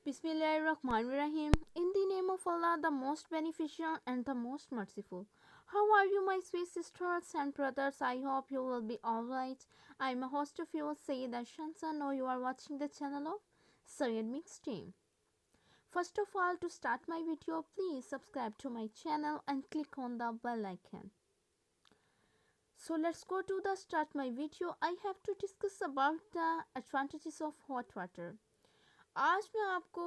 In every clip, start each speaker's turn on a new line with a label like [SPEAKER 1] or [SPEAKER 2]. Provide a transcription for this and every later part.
[SPEAKER 1] Bismillahirrahmanirrahim. In the name of Allah, the most beneficent and the most merciful. How are you, my sweet sisters and brothers? I hope you will be alright. I'm a host of yours, Sayyida Shamsa. Now you are watching the channel of Sayyid Mix Team. First of all, to start my video, please subscribe to my channel and click on the bell icon. So let's go to the start my video. I have to discuss about the advantages of hot water. आज मैं आपको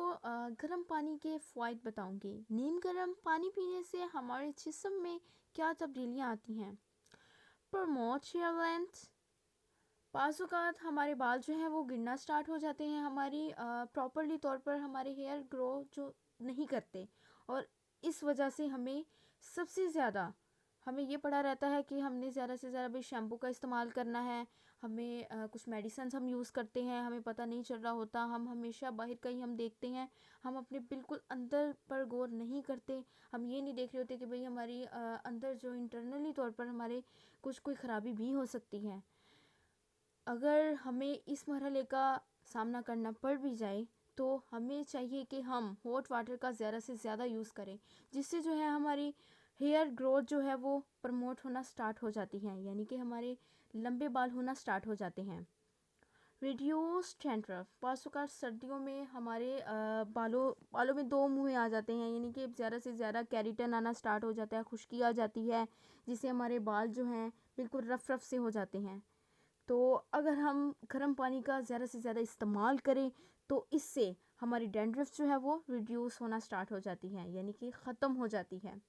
[SPEAKER 1] गर्म पानी के फ़वाइद बताऊंगी। नीम गर्म पानी पीने से हमारे जिस्म में क्या तब्दीलियाँ आती हैं। प्रमोट हेयर लेंथ, बाज़ औक़ात हमारे बाल जो हैं वो गिरना स्टार्ट हो जाते हैं, हमारी प्रॉपरली तौर पर हमारे हेयर ग्रो जो नहीं करते, और इस वजह से हमें सबसे ज़्यादा हमें ये पड़ा रहता है कि हमने ज़्यादा से ज़्यादा भी शैम्पू का इस्तेमाल करना है। हमें कुछ मेडिसिन हम यूज़ करते हैं, हमें पता नहीं चल रहा होता, हम हमेशा बाहर का ही हम देखते हैं, हम अपने बिल्कुल अंदर पर गौर नहीं करते। हम ये नहीं देख रहे होते कि भाई हमारी अंदर जो इंटरनली तौर पर हमारे कुछ कोई ख़राबी भी हो सकती है। अगर हमें इस मरहले का सामना करना पड़ भी जाए तो हमें चाहिए कि हम हॉट वाटर का ज़्यादा से ज़्यादा यूज़ करें, जिससे जो है हमारी हेयर ग्रोथ जो है वो प्रमोट होना स्टार्ट हो जाती है, यानी कि हमारे लंबे बाल होना स्टार्ट हो जाते हैं। रिड्यूस डैंड्रफ, बाज़ सर्दियों में हमारे बालों में दो मुँह आ जाते हैं, यानी कि ज़्यादा से ज़्यादा केराटिन आना स्टार्ट हो जाता है, खुश्की आ जाती है, जिससे हमारे बाल जो हैं बिल्कुल रफ रफ से हो जाते हैं। तो अगर हम गर्म पानी का ज़्यादा से ज़्यादा इस्तेमाल करें तो इससे हमारी डैंड्रफ जो है वो रिड्यूस होना स्टार्ट हो जाती है, यानी कि ख़त्म हो जाती है।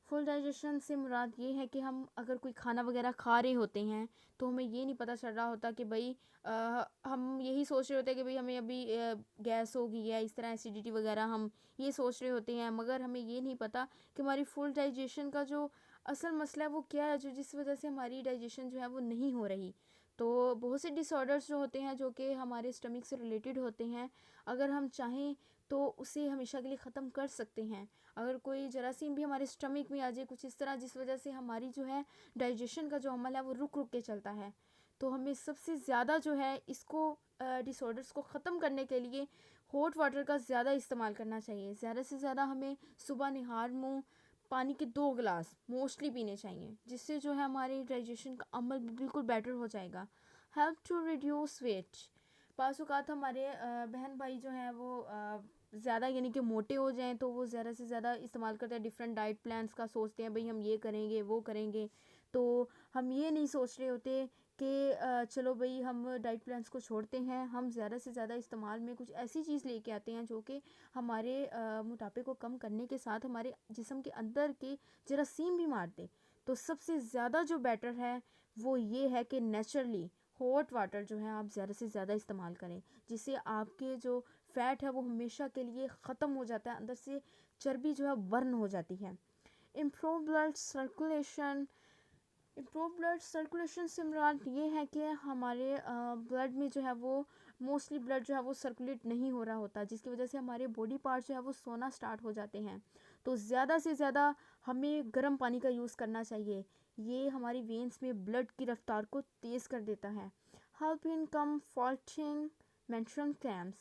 [SPEAKER 1] फुल डाइजेशन से मुराद ये है कि हम अगर कोई खाना वगैरह खा रहे होते हैं तो हमें ये नहीं पता चल रहा होता कि भाई हम यही सोच रहे होते हैं कि भाई हमें अभी गैस हो गई है, इस तरह एसिडिटी वगैरह हम ये सोच रहे होते हैं, मगर हमें ये नहीं पता कि हमारी फुल डाइजेशन का जो असल मसला है वो क्या है, जो जिस वजह से हमारी डाइजेशन जो है वो नहीं हो रही। तो बहुत से डिसऑर्डर्स जो होते हैं जो कि हमारे स्टमक से रिलेटेड होते हैं, अगर हम चाहें तो उसे हमेशा के लिए ख़त्म कर सकते हैं। अगर कोई जरासीम भी हमारे स्टमक में आ जाए कुछ इस तरह, जिस वजह से हमारी जो है डाइजेशन का जो अमल है वो रुक रुक के चलता है, तो हमें सबसे ज़्यादा जो है इसको डिसऑर्डर्स को ख़त्म करने के लिए हॉट वाटर का ज़्यादा इस्तेमाल करना चाहिए। ज़्यादा से ज़्यादा हमें सुबह निहार मुँह पानी के 2 गिलास मोस्टली पीने चाहिए, जिससे जो है हमारी डाइजेशन का अमल बिल्कुल बेटर हो जाएगा। हेल्प टू रिड्यूस वेट, बाज़ औक़ात हमारे बहन भाई जो हैं वो ज़्यादा यानी कि मोटे हो जाएं तो वो ज़्यादा से ज़्यादा इस्तेमाल करते हैं डिफरेंट डाइट प्लान्स का, सोचते हैं भाई हम ये करेंगे वो करेंगे, तो हम ये नहीं सोच रहे होते कि चलो भाई हम डाइट प्लान्स को छोड़ते हैं, हम ज़्यादा से ज़्यादा इस्तेमाल में कुछ ऐसी चीज़ लेके आते हैं जो कि हमारे मोटापे को कम करने के साथ हमारे जिस्म के अंदर के जरासीम भी मार दे। तो सबसे ज़्यादा जो बेटर है वो ये है कि नेचुरली हॉट वाटर जो है आप ज़्यादा से ज़्यादा इस्तेमाल करें, जिससे आपके जो फैट है वो हमेशा के लिए ख़त्म हो जाता है, अंदर से चर्बी जो है बर्न हो जाती है। Improve blood circulation, improve blood circulation से मुराद ये है कि हमारे ब्लड में जो है वो मोस्टली ब्लड जो है वो सर्कुलेट नहीं हो रहा होता, जिसकी वजह से हमारे बॉडी पार्ट जो है वो सोना स्टार्ट हो जाते हैं। तो ज़्यादा से ज़्यादा हमें गर्म पानी का यूज़ करना चाहिए, ये हमारी वेंस में ब्लड की रफ्तार को तेज़ कर देता है। Help in come faulting menstrual cramps,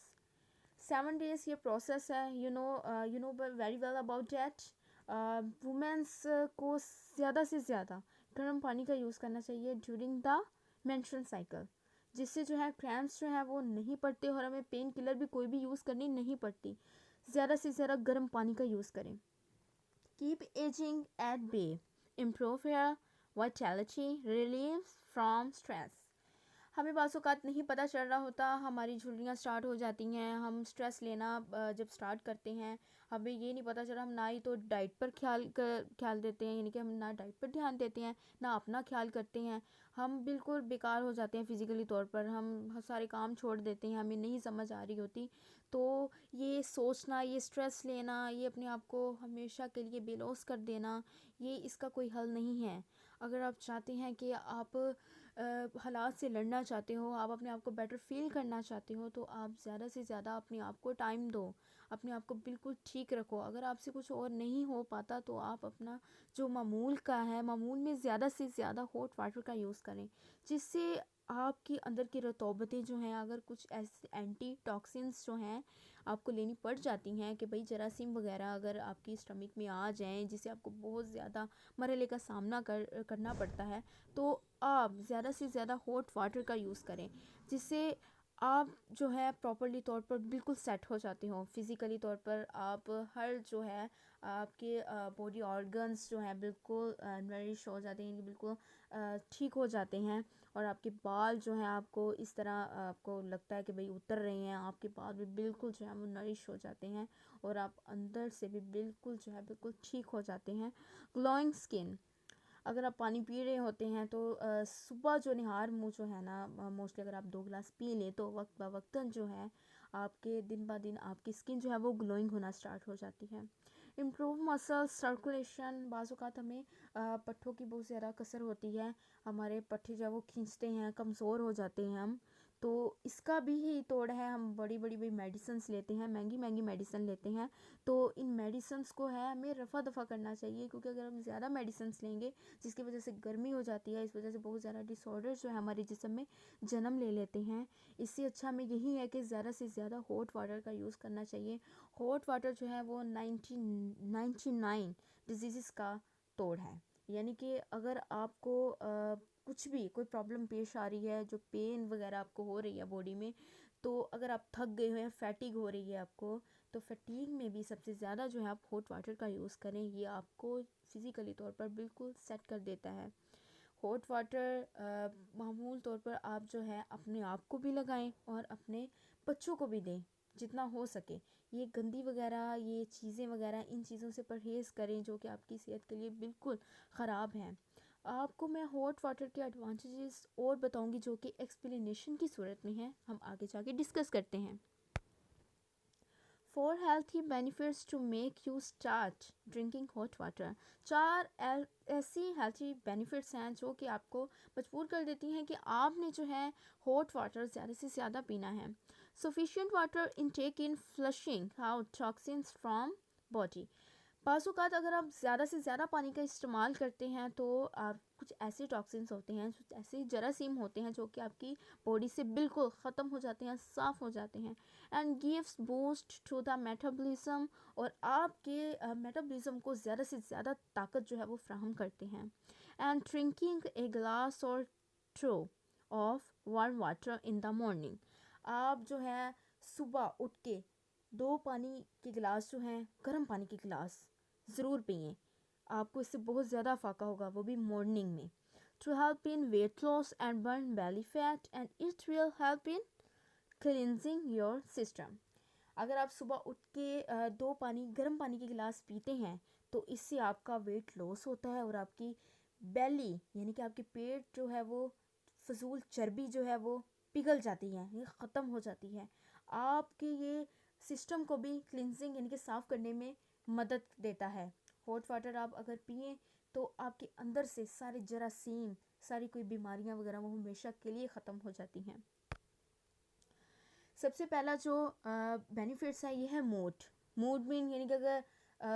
[SPEAKER 1] 7 days ये प्रोसेस है, you know very well about that. Women's को ज़्यादा से ज़्यादा गर्म पानी का यूज़ करना चाहिए ड्यूरिंग द मेंस्ट्रुअल साइकिल, जिससे जो है क्रैम्प्स जो है वो नहीं पड़ते और हमें पेन किलर भी कोई भी यूज़ करनी नहीं पड़ती। ज़्यादा से ज़्यादा गर्म पानी का यूज़ करें। Keep ageing at bay, improve hair vitality, relieve from stress, हमें बाज़ औक़ात नहीं पता चल रहा होता, हमारी झुर्रियाँ स्टार्ट हो जाती हैं, हम स्ट्रेस लेना जब स्टार्ट करते हैं, हमें ये नहीं पता चल रहा, हम ना ही तो डाइट पर ख्याल देते हैं, यानी कि हम ना डाइट पर ध्यान देते हैं ना अपना ख्याल करते हैं, हम बिल्कुल बेकार हो जाते हैं फिज़िकली तौर पर, हम सारे काम छोड़ देते हैं, हमें नहीं समझ आ रही होती। तो ये सोचना, ये स्ट्रेस लेना, ये अपने आप को हमेशा के लिए बेलौस कर देना, ये इसका कोई हल नहीं है। अगर आप चाहते हैं कि आप हालात से लड़ना चाहते हो, आप अपने आप को बेटर फ़ील करना चाहते हो, तो आप ज़्यादा से ज़्यादा अपने आप को टाइम दो, अपने आप को बिल्कुल ठीक रखो। अगर आपसे कुछ और नहीं हो पाता तो आप अपना जो मामूल का है, मामूल में ज़्यादा से ज़्यादा हॉट वाटर का यूज़ करें, जिससे आपके अंदर की रतौबतें जो हैं, अगर कुछ ऐसे एंटी टॉक्सिन्स जो हैं आपको लेनी पड़ जाती हैं कि भाई जरासीम वगैरह अगर आपकी स्टमक में आ जाएं जिससे आपको बहुत ज़्यादा मरहले का सामना करना पड़ता है, तो आप ज़्यादा से ज़्यादा हॉट वाटर का यूज़ करें, जिससे आप जो है प्रॉपरली तौर पर बिल्कुल सेट हो जाते हो फिज़िकली तौर पर। आप हर जो है आपके बॉडी ऑर्गन्स जो हैं बिल्कुल नरिश हो जाते हैं, बिल्कुल ठीक हो जाते हैं। और आपके बाल जो हैं आपको इस तरह आपको लगता है कि भाई उतर रहे हैं, आपके बाल भी बिल्कुल जो है वो नरिश हो जाते हैं और आप अंदर से भी बिल्कुल जो है बिल्कुल ठीक हो जाते हैं। ग्लोइंग स्किन, अगर आप पानी पी रहे होते हैं तो सुबह जो निहार मुँह जो है ना, मोस्टली अगर आप 2 गिलास पी लें तो वक्त ब वक्तन जो है आपके दिन ब दिन आपकी स्किन जो है वो ग्लोइंग होना स्टार्ट हो जाती है। इम्प्रूव मसल सर्कुलेशन, बाज़ औक़ात हमें पट्ठों की बहुत ज़्यादा कसर होती है, हमारे पट्टे जो है वो खींचते हैं, कमज़ोर हो जाते हैं हम, तो इसका भी ही तोड़ है। हम बड़ी बड़ी भी मेडिसिन्स लेते हैं, महंगी महंगी मेडिसिन लेते हैं, तो इन मेडिसिन्स को है हमें रफ़ा दफ़ा करना चाहिए, क्योंकि अगर हम ज़्यादा मेडिसिन्स लेंगे जिसकी वजह से गर्मी हो जाती है, इस वजह से बहुत ज़्यादा डिसऑर्डर्स जो है हमारे जिस्म में जन्म ले लेते हैं। इससे अच्छा हमें यही है कि ज़्यादा से ज़्यादा हॉट वाटर का यूज़ करना चाहिए। हॉट वाटर जो है वो 99 डिजीज़ का तोड़ है। यानी कि अगर आपको कुछ भी कोई प्रॉब्लम पेश आ रही है, जो पेन वगैरह आपको हो रही है बॉडी में, तो अगर आप थक गए हैं, फैटिग हो रही है आपको, तो फैटिग में भी सबसे ज़्यादा जो है आप हॉट वाटर का यूज़ करें, ये आपको फ़िज़िकली तौर पर बिल्कुल सेट कर देता है। हॉट वाटर मामूल तौर पर आप जो है अपने आप को भी लगाएं और अपने बच्चों को भी दें जितना हो सके। ये गंदी वगैरह ये चीज़ें वगैरह इन चीज़ों से परहेज़ करें जो कि आपकी सेहत के लिए बिल्कुल ख़राब हैं। आपको मैं हॉट वाटर के एडवांटेजेस और बताऊंगी जो कि एक्सप्लेनेशन की सूरत में है, हम आगे जाके डिस्कस करते हैं। 4 healthy benefits to make you start drinking hot water। 4 ऐसी हेल्थी बेनिफिट्स हैं जो कि आपको मजबूर कर देती हैं कि आपने जो है हॉट वाटर ज़्यादा से ज़्यादा पीना है। Sufficient water intake in flushing out toxins from body. बाज़ अगर आप ज़्यादा से ज़्यादा पानी का इस्तेमाल करते हैं तो आप कुछ ऐसे टॉक्सिन्स होते हैं, कुछ ऐसे जरासीम होते हैं जो कि आपकी बॉडी से बिल्कुल ख़त्म हो जाते हैं, साफ़ हो जाते हैं। And gives boost to the metabolism, और आपके मेटाबॉलिज्म को ज़्यादा से ज़्यादा ताकत जो है वो फ्राहम करते हैं। एंड ड्रिंकिंग ए ग्लास और two of warm water in the morning, आप जो है सुबह उठ के 2 पानी के गिलास जो हैं गर्म पानी के गिलास ज़रूर पिएं, आपको इससे बहुत ज़्यादा फ़ायदा होगा, वो भी मॉर्निंग में। To help in weight loss and burn belly fat, and it will help in cleansing your system. अगर आप सुबह उठ के 2 गर्म पानी के गिलास पीते हैं तो इससे आपका वेट लॉस होता है और आपकी बेली यानी कि आपके पेट जो है वो फजूल चर्बी जो है वो पिघल जाती है, ये ख़त्म हो जाती है। आपके ये सिस्टम को भी क्लिनजिंग यानी कि साफ़ करने में मदद देता है। हॉट वाटर आप अगर पिएं तो आपके अंदर से सारे जरासीम, सारी कोई बीमारियां वगैरह वो हमेशा के लिए ख़त्म हो जाती हैं। सबसे पहला जो बेनिफिट्स है ये है मूड में, यानी कि अगर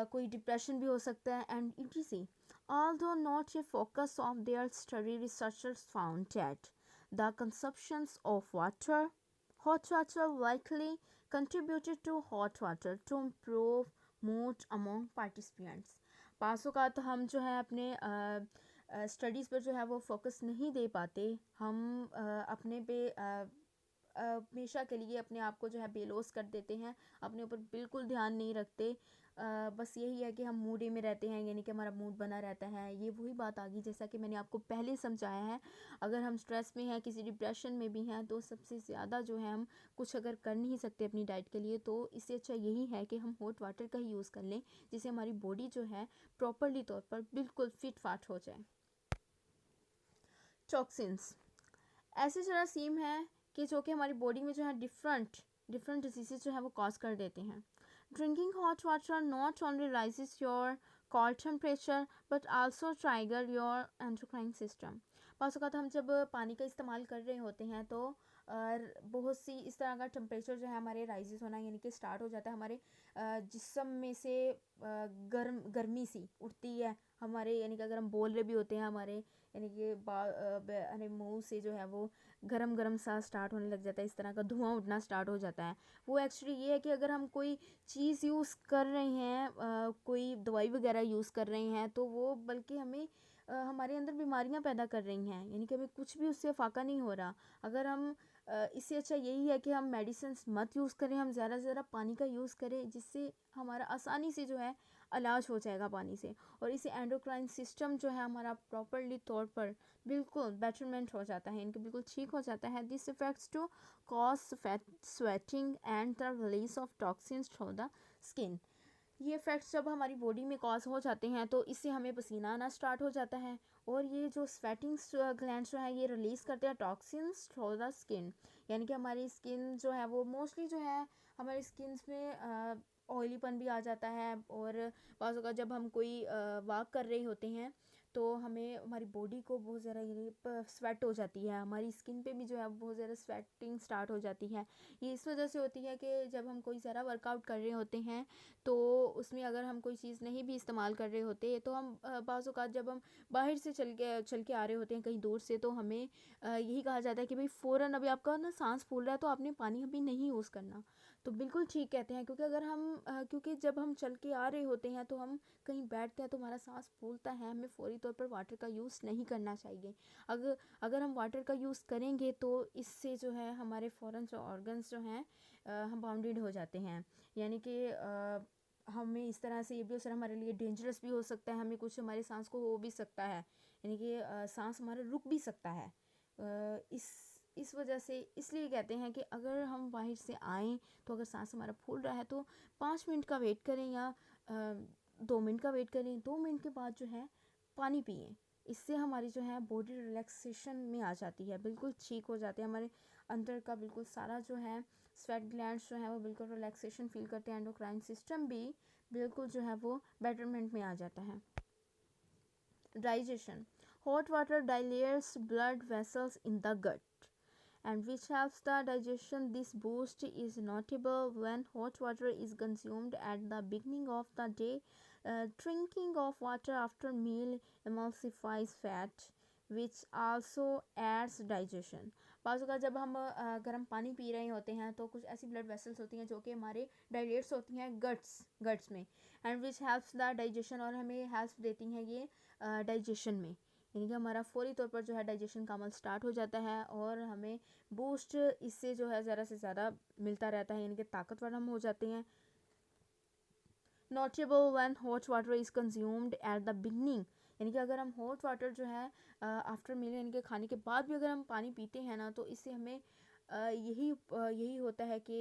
[SPEAKER 1] कोई डिप्रेशन भी हो सकता है। And ETC although not a focus of their study, researchers found that the consumptions of hot water likely contributed to hot water to improve mood among participants। पासों का तो हम जो है अपने स्टडीज़ पर जो है वो फोकस नहीं दे पाते, हम अपने पे हमेशा के लिए अपने आप को जो है बेलोस कर देते हैं, अपने ऊपर बिल्कुल ध्यान नहीं रखते। बस यही है कि हम मूड में रहते हैं, यानी कि हमारा मूड बना रहता है। ये वही बात आ गई जैसा कि मैंने आपको पहले समझाया है, अगर हम स्ट्रेस में हैं, किसी डिप्रेशन में भी हैं, तो सबसे ज़्यादा जो है हम कुछ अगर कर नहीं सकते अपनी डाइट के लिए, तो इससे अच्छा यही है कि हम हॉट वाटर का ही यूज़ कर लें, जिससे हमारी बॉडी जो है प्रॉपरली तौर पर बिल्कुल फिट फाट हो जाए। टॉक्सिन्स ऐसे जरासीम हैं कि जो कि हमारी बॉडी में जो है डिफरेंट डिजीज़ जो है वो कॉज कर देते हैं। Drinking hot water not only raises your core temperature but also trigger your endocrine system. पास औक़ात हम जब पानी का इस्तेमाल कर रहे होते हैं तो बहुत सी इस तरह का टेम्परेचर जो है हमारे राइजेस होना यानी कि स्टार्ट हो जाता है, हमारे जिस्म में से गर्मी सी उठती है हमारे, यानी कि अगर हम बोल रहे भी होते हैं हमारे यानी कि अरे मुंह से जो है वो गरम गरम सा स्टार्ट होने लग जाता है, इस तरह का धुआं उठना स्टार्ट हो जाता है। वो एक्चुअली ये है कि अगर हम कोई चीज़ यूज़ कर रहे हैं, कोई दवाई वगैरह यूज़ कर रहे हैं, तो वो बल्कि हमें हमारे अंदर बीमारियां पैदा कर रही हैं, यानी कि हमें कुछ भी उससे फ़ायदा नहीं हो रहा। अगर हम इससे अच्छा यही है कि हम मेडिसिन मत यूज़ करें, हम ज़्यादा से ज़्यादा पानी का यूज़ करें, जिससे हमारा आसानी से जो है इलाज हो जाएगा पानी से, और इससे एंडोक्राइन सिस्टम जो है हमारा प्रॉपरली तौर पर बिल्कुल बेटरमेंट हो जाता है, इनके बिल्कुल ठीक हो जाता है। This effects to cause sweating and the release of toxins through the skin. ये इफ़ेक्ट्स जब हमारी बॉडी में कॉज हो जाते हैं तो इससे हमें पसीना आना स्टार्ट हो जाता है, और ये जो स्वेटिंग ग्लैंड्स जो है ये रिलीज़ करते हैं टॉक्सिन्स थ्रू द स्किन, यानी कि हमारी स्किन जो है वो मोस्टली जो है हमारी स्किन में ऑयलीपन भी आ जाता है, और बाज़ अगर जब हम कोई वॉक कर रहे होते हैं तो हमें हमारी बॉडी को बहुत ज़्यादा ये स्वेट हो जाती है, हमारी स्किन पे भी जो है बहुत ज़्यादा स्वेटिंग स्टार्ट हो जाती है। ये इस वजह से होती है कि जब हम कोई ज़रा वर्कआउट कर रहे होते हैं तो उसमें अगर हम कोई चीज़ नहीं भी इस्तेमाल कर रहे होते तो हम बाज़ औक़ात जब हम बाहर से चल के आ रहे होते हैं कहीं दूर से, तो हमें यही कहा जाता है कि भाई फ़ौरन अभी आपका ना सांस फूल रहा है तो आपने पानी अभी नहीं यूज़ करना। तो बिल्कुल ठीक कहते हैं, क्योंकि अगर हम क्योंकि जब हम चल के आ रहे होते हैं तो हम कहीं बैठते हैं तो हमारा सांस फूलता है, हमें फ़ौरी तौर पर वाटर का यूज़ नहीं करना चाहिए। अगर अगर हम वाटर का यूज़ करेंगे तो इससे जो है हमारे फ़ौरन जो ऑर्गन्स जो हैं हम बाउंडेड हो जाते हैं, यानी कि हमें इस तरह से ये भी हो सकता है, हमारे लिए डेंजरस भी हो सकता है, हमें कुछ हमारे सांस को हो भी सकता है, यानी कि सांस हमारा रुक भी सकता है। इस वजह से इसलिए कहते हैं कि अगर हम बाहर से आएँ तो अगर सांस हमारा फूल रहा है तो 5 मिनट का वेट करें या 2 मिनट का वेट करें, 2 मिनट के बाद जो है पानी पिएं। इससे हमारी जो है बॉडी रिलैक्सेशन में आ जाती है, बिल्कुल ठीक हो जाते हैं, हमारे अंदर का बिल्कुल सारा जो है स्वेट ग्लैंड्स जो है वो बिल्कुल रिलैक्सेशन फील करते हैं, एंडोक्राइन सिस्टम भी बिल्कुल जो है वो बेटरमेंट में आ जाता है। Digestion, hot water dilates blood vessels in the gut and which helps the digestion. This boost is notable when hot water is consumed at the beginning of the day. Drinking of water after meal emulsifies fat, which also aids digestion. बाज़ अगर जब हम गर्म पानी P रहे होते हैं तो कुछ ऐसी ब्लड वेसल्स होती हैं जो कि हमारे डायलेट्स होती हैं गट्स में, and which helps the digestion, और हमें हेल्प देती हैं ये डाइजेशन में, यानी कि हमारा फौरी तौर पर जो है डाइजेशन का अमल स्टार्ट हो जाता है और हमें बूस्ट इससे जो है ज़्यादा से ज़्यादा मिलता रहता है, यानी कि ताकतवर हम हो जाते हैं। Notable when hot water is consumed at the beginning, यानी कि अगर हम हॉट वाटर जो है आफ्टर मील यानी कि खाने के बाद भी अगर हम पानी पीते हैं ना तो इससे हमें यही होता है कि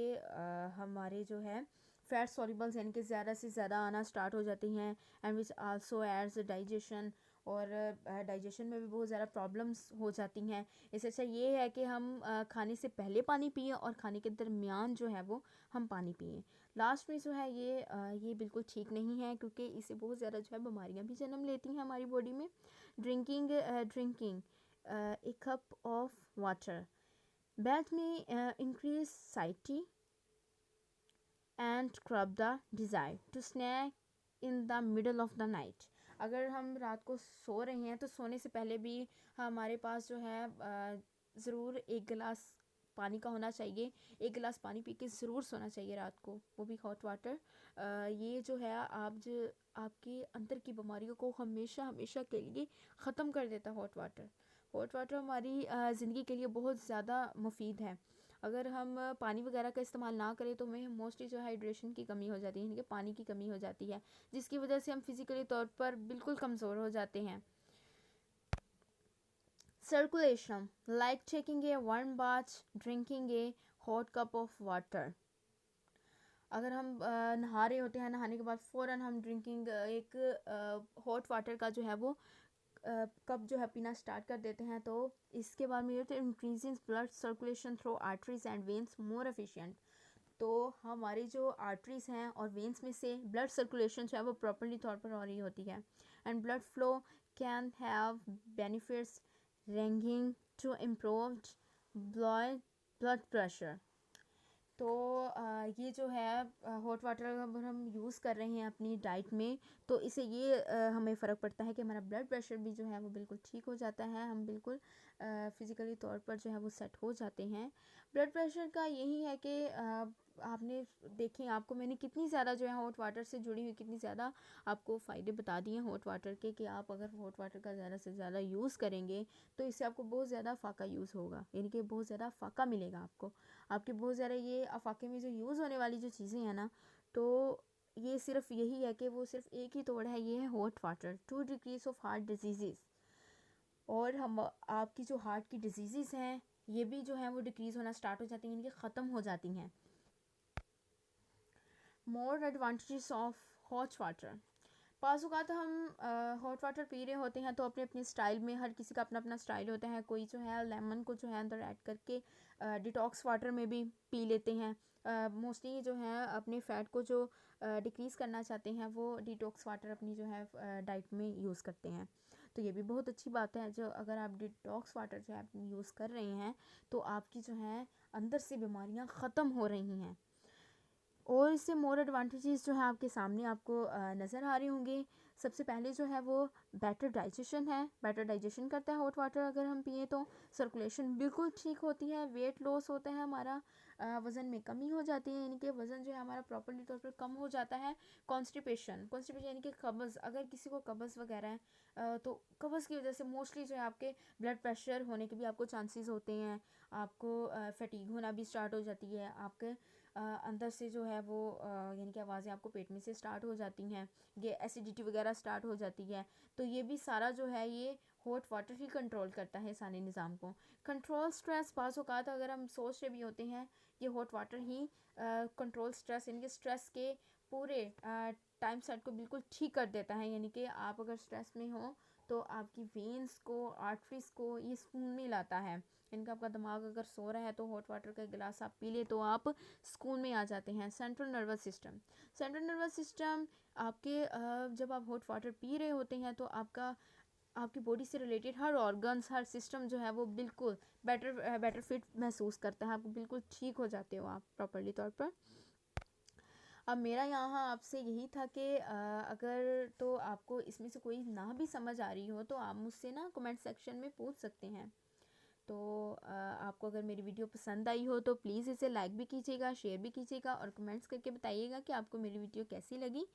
[SPEAKER 1] हमारे जो है फैट सॉल्युबल्स यानी कि ज़्यादा से ज़्यादा आना स्टार्ट हो जाती हैं, and which also aids digestion, और डाइजेशन में भी बहुत ज़्यादा प्रॉब्लम्स हो जाती हैं। इससे अच्छा ये है कि हम खाने से पहले पानी पिएं और खाने के दरमियान जो है वो हम पानी पिएं। लास्ट में जो है ये बिल्कुल ठीक नहीं है, क्योंकि इससे बहुत ज़्यादा जो है बीमारियां भी जन्म लेती हैं हमारी बॉडी में। Drinking a cup of water bed में increase satiety and curb the desire to snack in the middle of the night. अगर हम रात को सो रहे हैं तो सोने से पहले भी हमारे पास जो है ज़रूर एक गिलास पानी का होना चाहिए, एक गिलास पानी पी के ज़रूर सोना चाहिए रात को, वो भी हॉट वाटर। ये जो है आपके अंदर की बीमारियों को हमेशा हमेशा के लिए ख़त्म कर देता है हॉट वाटर। हॉट वाटर हमारी ज़िंदगी के लिए बहुत ज़्यादा मुफीद है। अगर हम पानी वगैरह का इस्तेमाल ना करें तो हमें मोस्टली जो हाइड्रेशन की कमी हो जाती है, यानी कि पानी की कमी हो जाती है, जिसकी वजह से हम फिज़िकली तौर पर बिल्कुल कमज़ोर हो जाते हैं। Circulation, like taking a warm bath, drinking A hot cup of water. अगर हम नहा रहे होते हैं, नहाने के बाद फ़ौरन हम ड्रिंकिंग एक हॉट वाटर का जो है वो कप जो है पीना स्टार्ट कर देते हैं, तो इसके बाद में तो increases blood circulation through arteries and veins more efficient. तो हमारी जो आर्टरीज हैं और वेन्स में से ब्लड सर्कुलेशन जो है वो प्रॉपरली तौर पर हो रही होती है, and blood flow can have benefits ranging to improved blood blood pressure. तो ये जो है हॉट वाटर अगर हम यूज़ कर रहे हैं अपनी डाइट में, तो इससे ये हमें फ़र्क पड़ता है कि हमारा ब्लड प्रेशर भी जो है वो बिल्कुल ठीक हो जाता है, हम बिल्कुल फ़िज़िकली तौर पर जो है वो सेट हो जाते हैं। ब्लड प्रेशर का यही है कि आपने देखें, आपको मैंने कितनी ज़्यादा जो है हॉट वाटर से जुड़ी हुई कितनी ज़्यादा आपको फ़ायदे बता दिए हॉट वाटर के, कि आप अगर हॉट वाटर का ज़्यादा से ज़्यादा यूज़ करेंगे तो इससे आपको बहुत ज़्यादा फ़ाका यूज़ होगा, यानी कि बहुत ज़्यादा फ़ाका मिलेगा आपको। आपके बहुत ज़्यादा ये अफाके में जो यूज़ होने वाली जो चीज़ें हैं ना, तो ये सिर्फ यही है कि वो सिर्फ एक ही तोड़ है, ये है hot water. 2 degrees of heart disease, और हम आपकी जो हार्ट की डिजीज़ हैं ये भी जो है वो डिक्रीज़ होना स्टार्ट हो जाती हैं, इनकी ख़त्म हो जाती हैं। मोर एडवांटेजेस ऑफ हॉट वाटर। पास औक़ात हम हॉट वाटर पी रहे होते हैं तो अपने अपने स्टाइल में, हर किसी का अपना अपना स्टाइल होता है। कोई जो है लेमन को जो है अंदर ऐड करके डिटॉक्स वाटर में भी पी लेते हैं। मोस्टली जो है अपने फ़ैट को जो डिक्रीज़ करना चाहते हैं वो डिटॉक्स वाटर अपनी जो है डाइट में यूज़ करते हैं। तो ये भी बहुत अच्छी बात है, जो अगर आप डिटॉक्स वाटर जो है यूज़ कर रहे हैं तो आपकी जो है अंदर से बीमारियां ख़त्म हो रही हैं। और इससे मोर एडवांटेजेस जो है आपके सामने आपको नज़र आ रहे होंगे। सबसे पहले जो है वो बेटर डाइजेशन है, बेटर डाइजेशन करता है हॉट वाटर अगर हम पिए तो। सर्कुलेशन बिल्कुल ठीक होती है, वेट लॉस होता है हमारा, वज़न में कमी हो जाती है, यानी कि वज़न जो है हमारा प्रॉपर्ली तौर पर कम हो जाता है। कॉन्स्टिपेशन, कॉन्स्टिपेशन यानी कि कब्ज़, अगर किसी को कब्ज़ वगैरह है तो कब्ज़ की वजह से मोस्टली जो है आपके ब्लड प्रेशर होने के भी आपको चांसेस होते हैं। आपको फटीग होना भी स्टार्ट हो जाती है, आपके अंदर से जो है वो यानी कि आवाज़ें आपको पेट में से स्टार्ट हो जाती हैं, ये एसिडिटी वगैरह स्टार्ट हो जाती है। तो ये भी सारा जो है ये हॉट वाटर ही कंट्रोल करता है सारे निज़ाम को। कंट्रोल स्ट्रेस, बाज़ औक़ात अगर हम सोच रहे भी होते हैं, ये हॉट वाटर ही कंट्रोल स्ट्रेस, यानी कि स्ट्रेस के पूरे टाइम सेट को बिल्कुल ठीक कर देता है। यानी कि आप अगर स्ट्रेस में हो तो आपकी वेंस को, आर्टरीज़ को ये सुकून में लाता है। इनका आपका दिमाग अगर सो रहा है तो हॉट वाटर का गिलास आप पी ले तो आप सुकून में आ जाते हैं। Central nervous system, central nervous system आपके जब आप हॉट वाटर पी रहे होते हैं तो आपकी बॉडी से रिलेटेड हर ऑर्गन्स, हर सिस्टम जो है वो बिल्कुल बेटर फिट महसूस करता है, आपको बिल्कुल ठीक हो जाते हो आप प्रॉपर्ली तौर पर। अब मेरा यहाँ आपसे यही था कि अगर तो आपको इसमें से कोई ना भी समझ आ रही हो तो आप मुझसे ना कमेंट सेक्शन में पूछ सकते हैं। तो आपको अगर मेरी वीडियो पसंद आई हो तो प्लीज़ इसे लाइक भी कीजिएगा, शेयर भी कीजिएगा और कमेंट्स करके बताइएगा कि आपको मेरी वीडियो कैसी लगी।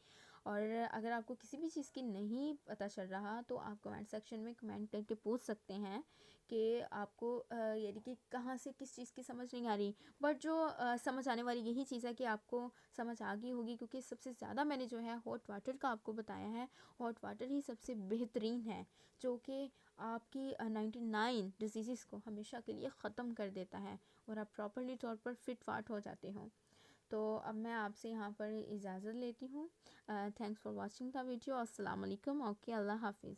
[SPEAKER 1] और अगर आपको किसी भी चीज़ की नहीं पता चल रहा तो आप कमेंट सेक्शन में कमेंट करके पूछ सकते हैं कि आपको यानी कि कहाँ से किस चीज़ की समझ नहीं आ रही। बट जो समझ आने वाली यही चीज़ है कि आपको समझ आ गई होगी, क्योंकि सबसे ज़्यादा मैंने जो है हॉट वाटर का आपको बताया है। हॉट वाटर ही सबसे बेहतरीन है जो कि आपकी 99 डिजीज़ को हमेशा के लिए ख़त्म कर देता है और आप प्रॉपर्ली तौर पर फिट फाट हो जाते हो। तो अब मैं आपसे यहाँ पर इजाज़त लेती हूँ। Thanks for watching the video. अस्सलाम वालेकुम। ओके, अल्लाह हाफिज़।